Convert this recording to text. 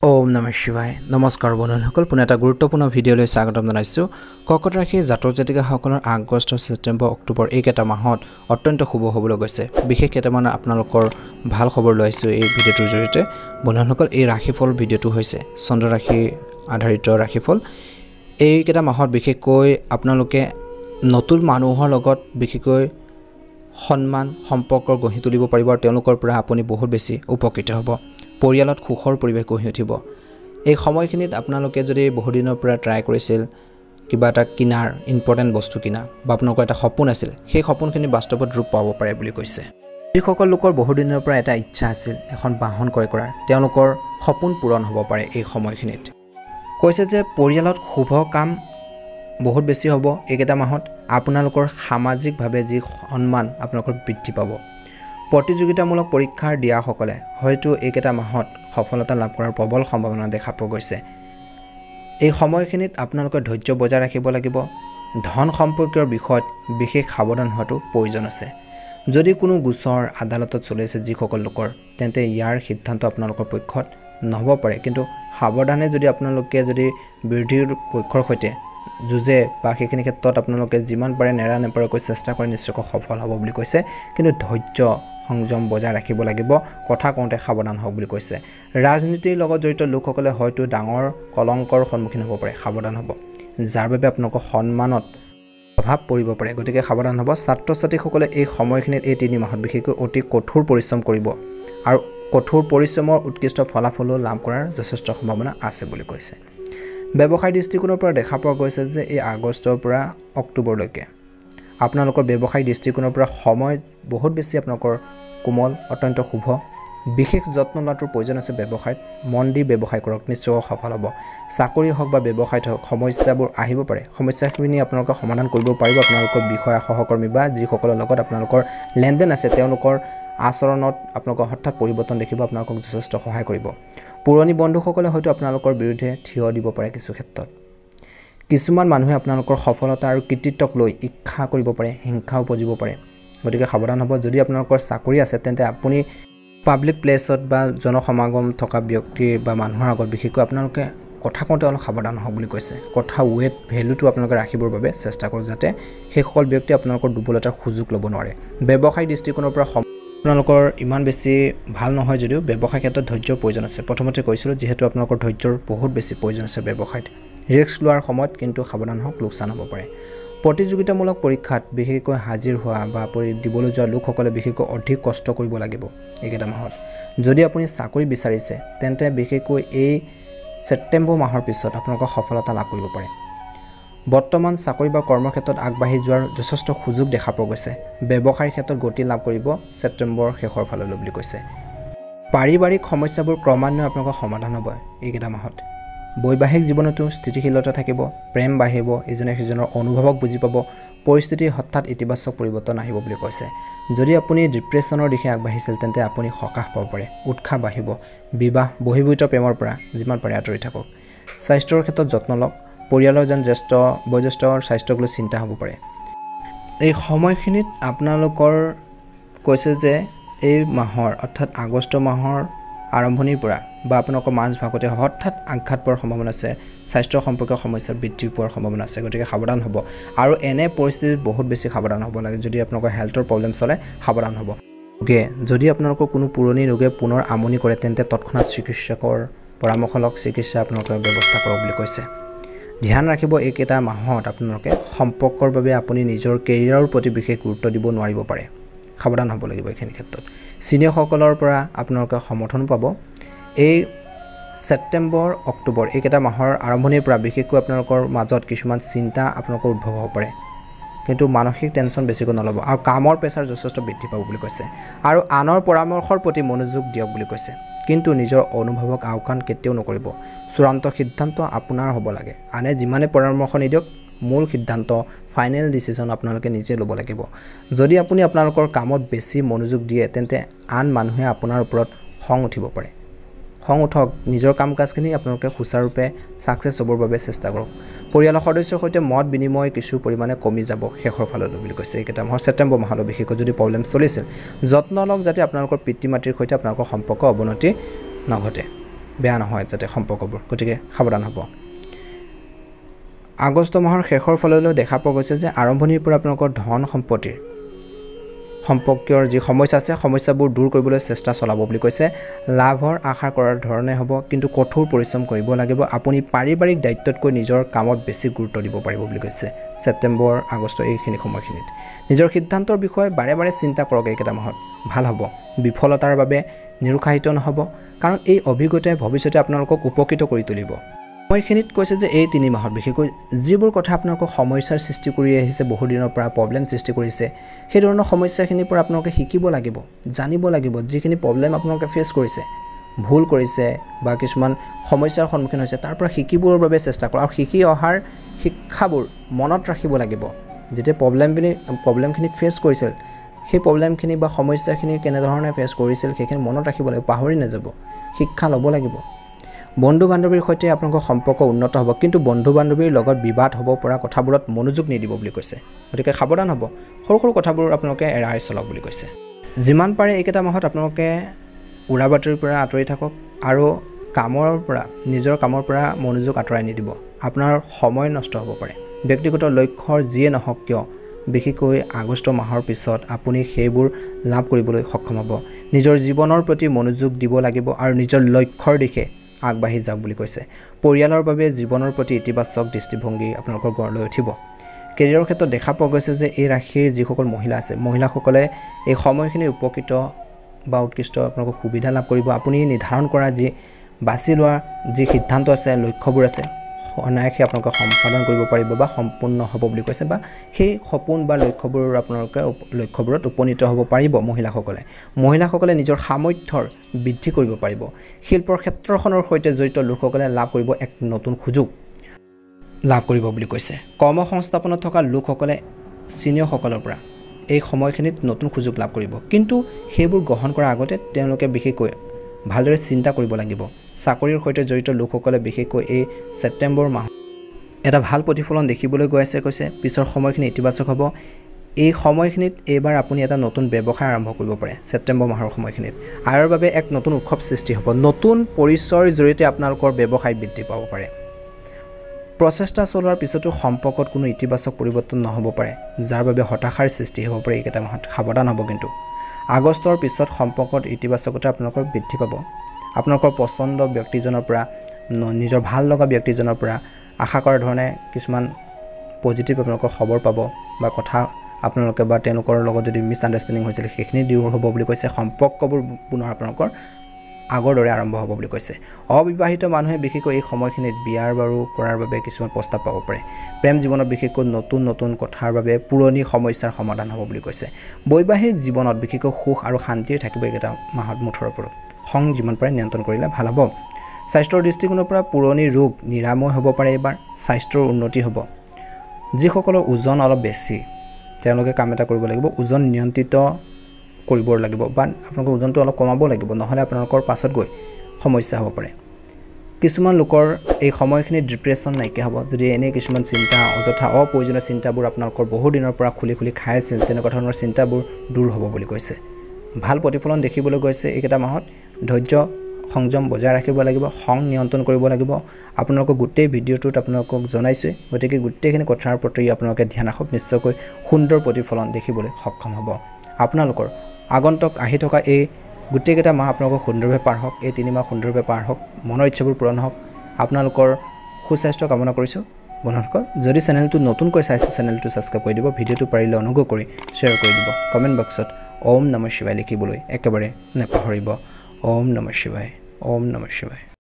ওম নমঃ শিৱায় নমস্কাৰ বন্ধুসকল পুনে এটা গুৰুত্বপূৰ্ণ ভিডিঅ'লৈ স্বাগতম জনাইছোঁ কৰ্কট ৰাশিৰ জাতক জাতিকাসকলৰ আগষ্ট ছেপ্টেম্বৰ অক্টোবৰ এই কেইটা মাহত অত্যন্ত শুভ হ'বলৈ গৈছে বিশেষ কেইটামান আপোনালোকৰ ভাল খবৰ লৈ আহিছোঁ এই ভিডিঅ'টোৰ জৰিয়তে বন্ধুসকল এই ৰাশিফল ভিডিঅ'টো হৈছে চন্দ্ৰ ৰাশি আধাৰিত ৰাশিফল এই কেইটা মাহত বিশেষকৈ আপোনালোকে নতুন মানুহৰ লগত বিশেষকৈ সন্মান সম্পৰ্ক গঢ়ি তুলিব পাৰিব আৰু তেওঁলোকৰ পৰা আপুনি বহুত বেছি উপকৃত হ'ব পৰিয়ালত খুখৰ পৰিৱেশ গঢ়ি উঠিব এই সময়খিনিত আপোনালোকে যদি বহু দিনৰ পৰা ট্ৰাই কৰিছিল কিবা এটা কিনাৰ ইম্পৰ্টেন্ট বস্তু কিনা বা আপোনালোকৰ এটা সপোন আছিল সেই সপোনখিনি বাস্তৱত ৰূপ পাব পাৰে বুলি কৈছে যিসকল লোকৰ বহু দিনৰ পৰা এটা ইচ্ছা আছিল এখন বাহন ক্ৰয় কৰাৰ তেওঁলোকৰ সপোন পূৰণ হ'ব পাৰে এই সময়খিনিত কৈছে যে পৰিয়ালত শুভ কাম বহুত বেছি হ'ব এইকেইটা মাহত আপোনালোকৰ সামাজিকভাৱে যি সন্মান আপোনালোকৰ বৃদ্ধি পাব প্ৰতিযোগিতামূলক পৰীক্ষাৰ দিয়াসকলে হয়তো এইকেইটা মাহত সফলতা লাভ কৰাৰ প্ৰবল সম্ভাৱনা দেখা পোৱা গৈছে এই সময়খিনিত আপোনালোকে ধৈৰ্য বজাই ৰাখিব লাগিব ধন সম্পৰ্কীয় বিষয়ত বিশেষ সাৱধান হোৱাটো প্ৰয়োজন আছে যদি কোনো গোচৰ আদালতত চলিছে যিসকল লোকৰ তেন্তে ইয়াৰ সিদ্ধান্ত আপোনালোকৰ পক্ষত নহ'ব পাৰে কিন্তু সাৱধানে যদি আপোনালোকে যদি বিৰোধীৰ পক্ষৰ সৈতে যুঁজে বা সেইখিনি ক্ষেত্ৰত আপোনালোকে যিমান পাৰে নেৰা নেপেৰাকৈ চেষ্টা কৰি নিশ্চয়কৈ সফল হ'ব বুলি কৈছে কিন্তু ধৈৰ্য সংযম বজাই ৰাখিব লাগিব কথা কওঁতে সাৱধান হওক বুলি কৈছে ৰাজনীতিৰ লগত জড়িত লোকসকলে হয়তো ডাঙৰ কলংকৰ সন্মুখীন হ'ব পাৰে সাৱধান হ'ব যাৰ বাবে আপোনালোকৰ সন্মানত প্ৰভাৱ পৰিব পাৰে গতিকে সাৱধান হ'ব ছাত্ৰ ছাত্ৰীসকলে এই সময়খিনিত এই 3 মাহত বিশেষকৈ অতি কঠোৰ পৰিশ্ৰম কৰিব আৰু কঠোৰ পৰিশ্ৰমৰ উৎকৃষ্ট ফলাফলো লাভ কৰাৰ যথেষ্ট সম্ভাৱনা আছে বুলি কৈছে ব্যৱসায় দৃষ্টিকোণৰ পৰা দেখা পোৱা গৈছে যে এই আগষ্টৰ পৰা অক্টোবৰলৈকে আপোনালোকৰ ব্যৱসায় দৃষ্টিকোণৰ পৰা সময় বহুত বেছি আপোনালোকৰ কোমল অত্যন্ত শুভ বিশেষ যত্ন লোৱাটোৰ প্ৰয়োজন আছে ব্যৱসায়ত মন দি ব্যৱসায় কৰক নিশ্চয় সফল হ'ব চাকৰি হওক বা ব্যৱসায়ত হওক সমস্যাবোৰ আহিব পাৰে সমস্যাখিনি আপোনালোকে সমাধান কৰিব পাৰিব আপোনালোকৰ বিষয়া সহকৰ্মী বা যিসকলৰ লগত আপোনালোকৰ লেনদেন আছে তেওঁলোকৰ আচৰণত আপোনালোকৰ হঠাৎ পৰিৱৰ্তন দেখিব আপোনালোকক যথেষ্ট সহায় কৰিব পুৰণি বন্ধুসকলে হয়তো আপোনালোকৰ বিৰুদ্ধে থিয় দিব পাৰে কিছু ক্ষেত্ৰত কিছুমান মানুহে আপোনালোকৰ সফলতা আৰু কৃতিত্বক লৈ ইচ্ছা কৰিব পাৰে হিংসা উপজিব পাৰে গতিকে সাৱধান হ'ব যদি আপোনালোকৰ চাকৰি আছে তেন্তে আপুনি পাব্লিক প্লেছত বা জনসমাগম থকা ব্যক্তি বা মানুহৰ আগত বিশেষকৈ আপোনালোকে কথা কওঁতে অলপ সাৱধান হওক বুলি কৈছে কথা ৱেট ভেলুটো আপোনালোকে ৰাখিবৰ বাবে চেষ্টা কৰক যাতে সেইসকল ব্যক্তি আপোনালোকৰ দুৰ্বলতাৰ সুযোগ ল'ব নোৱাৰে ব্যৱসায় দৃষ্টিকোণৰ পৰা আপোনালোকৰ ইমান বেছি ভাল নহয় যদিও ব্যৱসায় ক্ষেত্ৰত ধৈৰ্যৰ প্ৰয়োজন আছে প্ৰথমতে কৈছিলোঁ যিহেতু আপোনালোকৰ ধৈৰ্যৰ বহুত বেছি প্ৰয়োজন আছে ব্যৱসায়ত ৰিস্ক লোৱাৰ সময়ত কিন্তু সাৱধান হওক লোকচান হ'ব পাৰে প্ৰতিযোগিতামূলক পৰীক্ষাত বিশেষকৈ হাজিৰ হোৱা বা দিবলৈ যোৱা লোকসকলে বিশেষকৈ অধিক কষ্ট কৰিব লাগিব এইকেইটা মাহত যদি আপুনি চাকৰি বিচাৰিছে তেন্তে বিশেষকৈ এই ছেপ্টেম্বৰ মাহৰ পিছত আপোনালোকৰ সফলতা লাভ কৰিব পাৰে বৰ্তমান চাকৰি বা কৰ্মৰ ক্ষেত্ৰত আগবাঢ়ি যোৱাৰ যথেষ্ট সুযোগ দেখা পোৱা গৈছে ব্যৱসায়ৰ ক্ষেত্ৰত গতি লাভ কৰিব ছেপ্টেম্বৰ শেষৰ ফাললৈ বুলি কৈছে পাৰিবাৰিক সমস্যাবোৰ ক্ৰমান্বয়ে আপোনালোকৰ সমাধান হ'ব এইকেইটা মাহত বৈবাহিক জীৱনতো স্থিতিশীলতা থাকিব প্ৰেম বাঢ়িব ইজনে সিজনৰ অনুভৱক বুজি পাব পৰিস্থিতি হঠাৎ ইতিবাচক পৰিৱৰ্তন আহিব বুলি কৈছে যদি আপুনি ডিপ্ৰেছনৰ দিশে আগবাঢ়িছিল তেন্তে আপুনি সকাহ পাব পাৰে উৎসাহ বাঢ়িব বিবাহ বহিৰ্ভূত প্ৰেমৰ পৰা যিমান পাৰে আঁতৰি থাকক স্বাস্থ্যৰ ক্ষেত্ৰত যত্ন লওক পৰিয়ালৰ যেন বয়োজ্যেষ্ঠৰ স্বাস্থ্যক লৈ চিন্তা হ'ব পাৰে এই সময়খিনিত আপোনালোকৰ কৈছে যে এই মাহৰ অৰ্থাৎ আগষ্ট মাহৰ আৰম্ভণিৰ পৰা বা আপোনালোকৰ মাজভাগতে হঠাৎ আঘাত পোৱাৰ সম্ভাৱনা আছে স্বাস্থ্য সম্পৰ্কীয় সমস্যা বৃদ্ধি পোৱাৰ সম্ভাৱনা আছে গতিকে সাৱধান হ'ব আৰু এনে পৰিস্থিতিত বহুত বেছি সাৱধান হ'ব লাগে যদি আপোনালোকৰ হেল্থৰ প্ৰব্লেম চলে সাৱধান হ'ব যদি আপোনালোকৰ কোনো পুৰণি ৰোগে পুনৰ আমনি কৰে তেন্তে তৎক্ষণাত চিকিৎসকৰ পৰামৰ্শ লওক চিকিৎসা আপোনালোকে ব্যৱস্থা কৰক বুলি কৈছে ধ্যান ৰাখিব এইকেইটা মাহত আপোনালোকে সম্পৰ্কৰ বাবে আপুনি নিজৰ কেৰিয়াৰৰ প্ৰতি বিশেষ গুৰুত্ব দিব নোৱাৰিব পাৰে সাৱধান হ'ব লাগিব এইখিনি ক্ষেত্ৰত চিনিয়ৰসকলৰ পৰা আপোনালোকে সমৰ্থন পাব এই ছেপ্টেম্বৰ অক্টোবৰ এইকেইটা মাহৰ আৰম্ভণিৰ পৰা বিশেষকৈ আপোনালোকৰ মাজত কিছুমান চিন্তা আপোনালোকৰ উদ্ভৱ হ'ব পাৰে কিন্তু মানসিক টেনশ্যন বেছিকৈ নল'ব আৰু কামৰ প্ৰেছাৰ যথেষ্ট বৃদ্ধি পাব বুলি কৈছে আৰু আনৰ পৰামৰ্শৰ প্ৰতি মনোযোগ দিয়ক বুলি কৈছে কিন্তু নিজৰ অনুভৱক আওকাণ কেতিয়াও নকৰিব চূড়ান্ত সিদ্ধান্ত আপোনাৰ হ'ব লাগে আনে যিমানে পৰামৰ্শ নিদিয়ক মূল সিদ্ধান্ত ফাইনেল ডিচিজন আপোনালোকে নিজে ল'ব লাগিব যদি আপুনি আপোনালোকৰ কামত বেছি মনোযোগ দিয়ে তেন্তে আন মানুহে আপোনাৰ ওপৰত খং উঠিব পাৰে খং উঠক নিজৰ কাম কাজখিনি আপোনালোকে সুচাৰুৰূপে ছাকচেছ হ'বৰ বাবে চেষ্টা কৰক পৰিয়ালৰ সদস্যৰ সৈতে মত বিনিময় কিছু পৰিমাণে কমি যাব শেষৰ ফাললৈ বুলি কৈছে এইকেইটা মাহৰ ছেপ্টেম্বৰ মাহলৈ বিশেষকৈ যদি প্ৰব্লেম চলিছিল যত্ন লওক যাতে আপোনালোকৰ পিতৃ মাতৃৰ সৈতে আপোনালোকৰ সম্পৰ্ক অৱনতি নঘটে বেয়া নহয় যাতে সম্পৰ্কবোৰ গতিকে সাৱধান হ'ব আগষ্ট মাহৰ শেষৰ ফাললৈ দেখা পোৱা গৈছে যে আৰম্ভণিৰ পৰা আপোনালোকৰ ধন সম্পত্তিৰ সম্পৰ্কীয় যি সমস্যা আছে সমস্যাবোৰ দূৰ কৰিবলৈ চেষ্টা চলাব বুলি কৈছে লাভৰ আশা কৰাৰ ধৰণে হ'ব কিন্তু কঠোৰ পৰিশ্ৰম কৰিব লাগিব আপুনি পাৰিবাৰিক দায়িত্বতকৈ নিজৰ কামত বেছি গুৰুত্ব দিব পাৰিব বুলি কৈছে ছেপ্টেম্বৰ আগষ্ট এইখিনি সময়খিনিত নিজৰ সিদ্ধান্তৰ বিষয়ে বাৰে বাৰে চিন্তা কৰক এইকেইটা মাহত ভাল হ'ব বিফলতাৰ বাবে নিৰুৎসাহিত নহ'ব কাৰণ এই অভিজ্ঞতাই ভৱিষ্যতে আপোনালোকক উপকৃত কৰি তুলিব সময়খিনিত কৈছে যে এই 3 মাহত বিশেষকৈ যিবোৰ কথা আপোনালোকক সমস্যাৰ সৃষ্টি কৰি আহিছে বহু দিনৰ পৰা প্ৰবলেম সৃষ্টি কৰিছে সেই ধৰণৰ সমস্যাখিনিৰ পৰা আপোনালোকে শিকিব লাগিব জানিব লাগিব যিখিনি প্ৰবলেম আপোনালোকে ফেচ কৰিছে ভুল কৰিছে বা কিছুমান সমস্যাৰ সন্মুখীন হৈছে তাৰ পৰা শিকিবৰ বাবে চেষ্টা কৰক আৰু শিকি অহাৰ শিক্ষাবোৰ মনত ৰাখিব লাগিব যেতিয়া প্ৰবলেমখিনি ফেচ কৰিছিল সেই প্ৰবলেমখিনি বা সমস্যাখিনি কেনে ধৰণে ফেচ কৰিছিল সেইখিনি মনত ৰাখিব লাগিব পাহৰি নাযাব শিক্ষা ল'ব লাগিব বন্ধু বান্ধৱীৰ সৈতে আপোনালোকৰ সম্পৰ্ক উন্নত হ'ব কিন্তু বন্ধু বান্ধৱীৰ লগত বিবাদ হ'ব পৰা কথাবোৰত মনোযোগ নিদিব বুলি কৈছে গতিকে সাৱধান হ'ব সৰু সৰু কথাবোৰ আপোনালোকে এৰাই চলাওক বুলি কৈছে যিমান পাৰে এইকেইটা মাহত আপোনালোকে উৰা বাতৰিৰ পৰা আঁতৰি থাকক আৰু নিজৰ কামৰ পৰা মনোযোগ আঁতৰাই নিদিব আপোনাৰ সময় নষ্ট হ'ব পাৰে ব্যক্তিগত লক্ষ্যৰ যিয়ে নহওক কিয় বিশেষকৈ আগষ্ট মাহৰ পিছত আপুনি সেইবোৰ লাভ কৰিবলৈ সক্ষম হ'ব নিজৰ জীৱনৰ প্ৰতি মনোযোগ দিব লাগিব আৰু নিজৰ লক্ষ্যৰ দিশে আগবাঢ়ি যাওক বুলি কৈছে পৰিয়ালৰ বাবে জীৱনৰ প্ৰতি ইতিবাচক দৃষ্টিভংগী আপোনালোকৰ গঢ় লৈ উঠিব কেৰিয়াৰৰ ক্ষেত্ৰত দেখা পোৱা গৈছে যে এই ৰাশিৰ যিসকল মহিলা আছে মহিলাসকলে এই সময়খিনি উপকৃত বা উৎকৃষ্ট আপোনালোকক সুবিধা লাভ কৰিব আপুনি নিৰ্ধাৰণ কৰা যি বাছি লোৱা যি সিদ্ধান্ত আছে লক্ষ্যবোৰ আছে অনায়াসে আপোনালোকে সম্পাদন কৰিব পাৰিব বা সম্পূৰ্ণ হ'ব বুলি কৈছে বা সেই সপোন বা আপোনালোকে লক্ষ্যবোৰত উপনীত হ'ব পাৰিব মহিলাসকলে নিজৰ সামৰ্থ্যৰ বৃদ্ধি কৰিব পাৰিব শিল্পৰ ক্ষেত্ৰখনৰ সৈতে জড়িত লোকসকলে লাভ কৰিব এক নতুন সুযোগ লাভ কৰিব বুলি কৈছে কৰ্মসংস্থাপনত থকা লোকসকলে চিনিয়ৰসকলৰ পৰা এই সময়খিনিত নতুন সুযোগ লাভ কৰিব কিন্তু সেইবোৰ গ্ৰহণ কৰাৰ আগতে তেওঁলোকে বিশেষকৈ ভালদৰে চিন্তা কৰিব লাগিব চাকৰিৰ সৈতে জড়িত লোকসকলে বিশেষকৈ এই ছেপ্টেম্বৰ মাহ এটা ভাল প্ৰতিফলন দেখিবলৈ গৈ আছে কৈছে পিছৰ সময়খিনি ইতিবাচক হ'ব এই সময়খিনিত এইবাৰ আপুনি এটা নতুন ব্যৱসায় আৰম্ভ কৰিব পাৰে ছেপ্টেম্বৰ মাহৰ সময়খিনিত আয়ৰ বাবে এক নতুন উৎসৱ সৃষ্টি হ'ব নতুন পৰিচয়ৰ জৰিয়তে আপোনালোকৰ ব্যৱসায় বৃদ্ধি পাব পাৰে প্ৰচেষ্টা চলোৱাৰ পিছতো সম্পৰ্কত কোনো ইতিবাচক পৰিৱৰ্তন নহ'ব পাৰে যাৰ বাবে হতাশাৰ সৃষ্টি হ'ব পাৰে এইকেইটা মাহত সাৱধান হ'ব কিন্তু আগষ্টৰ পিছত সম্পৰ্কত ইতিবাচকতা আপোনালোকৰ বৃদ্ধি পাব আপোনালোকৰ পছন্দ ব্যক্তিজনৰ পৰা নিজৰ ভাল লগা ব্যক্তিজনৰ পৰা আশা কৰাৰ ধৰণে কিছুমান পজিটিভ আপোনালোকৰ খবৰ পাব বা কথা আপোনালোকে বা তেওঁলোকৰ লগত যদি মিছ আণ্ডাৰষ্টেণ্ডিং হৈছিল সেইখিনি দূৰ হ'ব বুলি কৈছে সম্পৰ্কবোৰ পুনৰ আপোনালোকৰ আগৰ দৰে আৰম্ভ হ'ব বুলি কৈছে অবিবাহিত মানুহে বিশেষকৈ এই সময়খিনিত বিয়াৰ বাৰু কৰাৰ বাবে কিছুমান প্ৰস্তাৱ পাব পাৰে প্ৰেম জীৱনত বিশেষকৈ নতুন কথাৰ বাবে পুৰণি সমস্যাৰ সমাধান হ'ব বুলি কৈছে বৈবাহিক জীৱনত বিশেষকৈ সুখ আৰু শান্তিৰ থাকিব এইকেইটা মাহত মুঠৰ ওপৰত খং যিমান পাৰে নিয়ন্ত্ৰণ কৰিলে ভাল হ'ব স্বাস্থ্যৰ দৃষ্টিকোণৰ পৰা পুৰণি ৰোগ নিৰাময় হ'ব পাৰে এইবাৰ স্বাস্থ্যৰ উন্নতি হ'ব যিসকলৰ ওজন অলপ বেছি তেওঁলোকে কাম এটা কৰিব লাগিব ওজন নিয়ন্ত্ৰিত কৰিব লাগিব বা আপোনালোকৰ ওজনটো অলপ কমাব লাগিব নহলে আপোনালোকৰ পাছত গৈ সমস্যা হ'ব পাৰে কিছুমান লোকৰ এই সময়খিনি ডিপ্ৰেছন নাইকিয়া হ'ব যদি এনে কিছুমান চিন্তা অযথা অপ্ৰয়োজনীয় চিন্তাবোৰ আপোনালোকৰ বহু দিনৰ পৰা খুলি খাই আছিল তেনেকুৱা ধৰণৰ চিন্তাবোৰ দূৰ হ'ব বুলি কৈছে ভাল প্ৰতিফলন দেখিবলৈ গৈছে এইকেইটা মাহত ধৈৰ্য সংযম বজাই ৰাখিব লাগিব খং নিয়ন্ত্ৰণ কৰিব লাগিব আপোনালোকৰ গোটেই ভিডিঅ'টোত আপোনালোকক জনাইছে গতিকে গোটেইখিনি কথাৰ প্ৰতি আপোনালোকে ধ্যান ৰাখক নিশ্চয়কৈ সুন্দৰ প্ৰতিফলন দেখিবলৈ সক্ষম হ'ব আপোনালোকৰ আগন্তুক আহি থকা এই গোটেইকেইটা মাহ আপোনালোকৰ সুন্দৰভাৱে পাৰ হওক এই 3 মাহ সুন্দৰভাৱে পাৰ হওক মনৰ ইচ্ছাবোৰ পূৰণ হওক আপোনালোকৰ সুস্বাস্থ্য কামনা কৰিছোঁ বন্ধুসকল যদি চেনেলটো নতুনকৈ চাইছে চেনেলটো ছাবস্ক্ৰাইব কৰি দিব ভিডিঅ'টো পাৰিলে অনুগ্ৰহ কৰি শ্বেয়াৰ কৰি দিব কমেণ্ট বক্সত ওম নমঃ শিৱায় লিখিবলৈ একেবাৰে নাপাহৰিব ওম নমঃ শিৱায় ওম নমঃ শিৱায়